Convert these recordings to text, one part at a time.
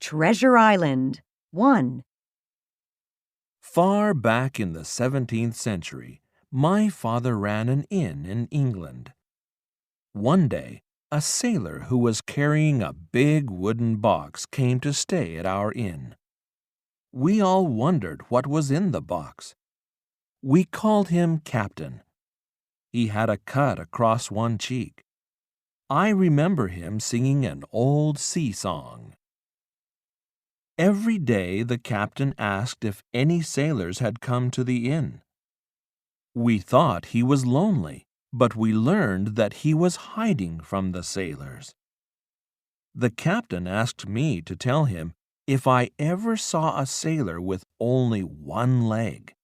Treasure Island. 1. Far back in the 17th century, my father ran an inn in England. One day, a sailor who was carrying a big wooden box came to stay at our inn. We all wondered what was in the box. We called him Captain. He had a cut across one cheek. I remember him singing an old sea song. Every day the captain asked if any sailors had come to the inn. We thought he was lonely, but we learned that he was hiding from the sailors. The captain asked me to tell him if I ever saw a sailor with only one leg.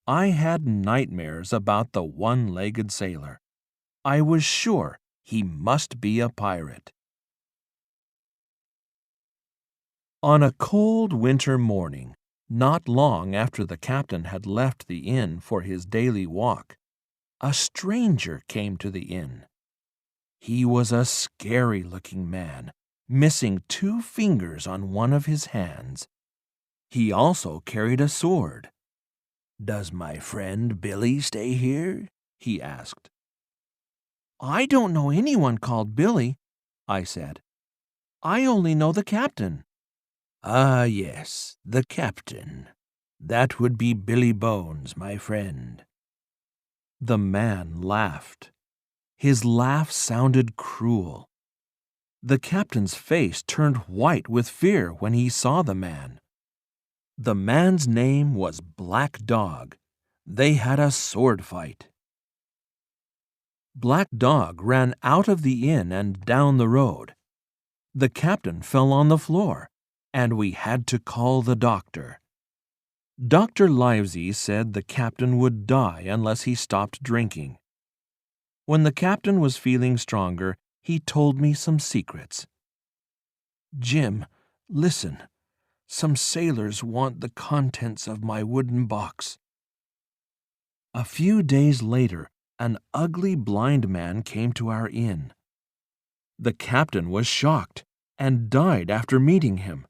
I had nightmares about the one-legged sailor. I was sure he must be a pirate. On a cold winter morning, not long after the captain had left the inn for his daily walk, a stranger came to the inn. He was a scary-looking man, missing 2 fingers on one of his hands. He also carried a sword. "Does my friend Billy stay here?" he asked. "I don't know anyone called Billy," I said. "I only know the captain." "Ah, yes, the captain. That would be Billy Bones, my friend." The man laughed. His laugh sounded cruel. The captain's face turned white with fear when he saw the man. The man's name was Black Dog. They had a sword fight. Black Dog ran out of the inn and down the road. The captain fell on the floor, and we had to call the doctor. Dr. Livesey said the captain would die unless he stopped drinking. When the captain was feeling stronger, he told me some secrets. "Jim, listen. Some sailors want the contents of my wooden box." A few days later, an ugly blind man came to our inn. The captain was shocked and died after meeting him.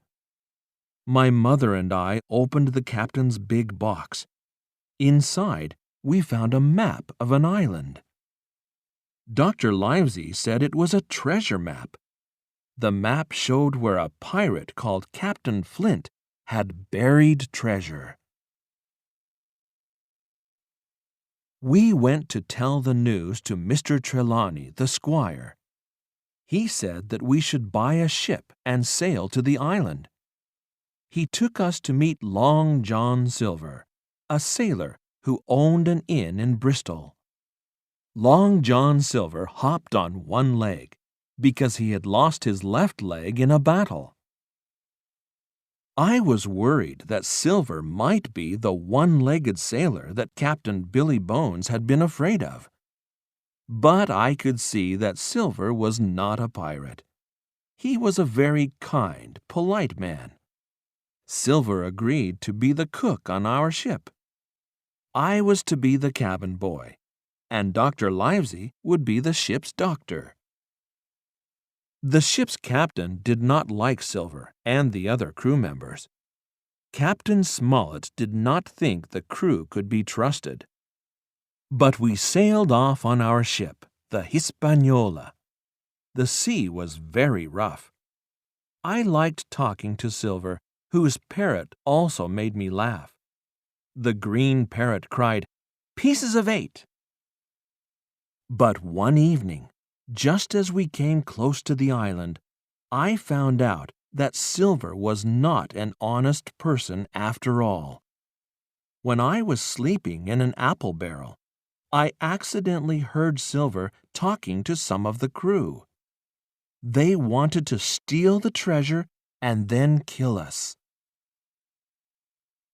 My mother and I opened the captain's big box. Inside, we found a map of an island. Dr. Livesey said it was a treasure map. The map showed where a pirate called Captain Flint had buried treasure. We went to tell the news to Mr. Trelawney, the squire. He said that we should buy a ship and sail to the island. He took us to meet Long John Silver, a sailor who owned an inn in Bristol. Long John Silver hopped on one leg because he had lost his left leg in a battle. I was worried that Silver might be the one-legged sailor that Captain Billy Bones had been afraid of. But I could see that Silver was not a pirate. He was a very kind, polite man. Silver agreed to be the cook on our ship. I was to be the cabin boy, and Dr. Livesey would be the ship's doctor. The ship's captain did not like Silver and the other crew members. Captain Smollett did not think the crew could be trusted. But we sailed off on our ship, the Hispaniola. The sea was very rough. I liked talking to Silver, whose parrot also made me laugh. The green parrot cried, "Pieces of 8." But one evening, just as we came close to the island, I found out that Silver was not an honest person after all. When I was sleeping in an apple barrel, I accidentally heard Silver talking to some of the crew. They wanted to steal the treasure and then kill us.